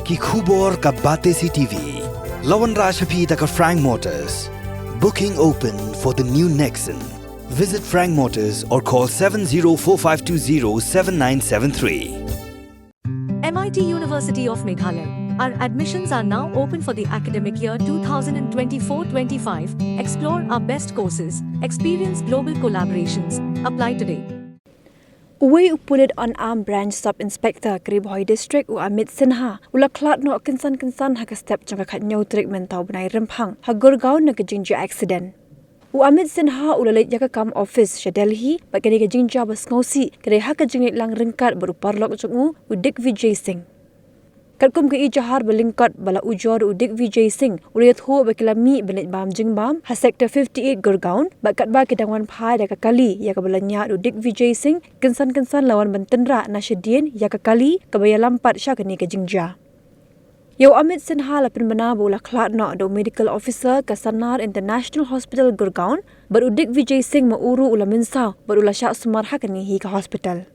ki khubor ka bate si TV. Lawan Rashapi taka Frank Motors. Booking open for the new Nexon. Visit Frank Motors or call 7045207973. MIT University of Meghalaya. Our admissions are now open for the academic year 2024-25. Explore our best courses. Experience global collaborations. Apply today. Uwe Pulit unarmed branch sub-inspector kri Bhoi district u Amit Sinha ula Khlad no kinsan ha ka step jang ka nyau treatment tau banai rempang ha Gurgaon na ka jinja accident. U Amit Sinha ula leit jaka kam office sha Delhi ba kene ka jinja bas ngosi kre ha ka jingit lang ringkat baru parlok chungu u Dik Vijay Singh. Katkum ke ijahar belingkat bala ujor udik Vijay Singh uliat ho bakilami belit bam jingbam ha sector 58 Gurgaon bakat ba kedangwan phai da kali ya ka balanya udik Vijay Singh kensan lawan ban Tynrah Nasyidin ya ka kali kabaya lampat sya kani ke jingja. Yo Amit Sinha la penmana bola Khlad no do medical officer ka Sanar International Hospital Gurgaon barudik Vijay Singh ma uru ula minsa barula sya sumar ha kani hi ka hospital.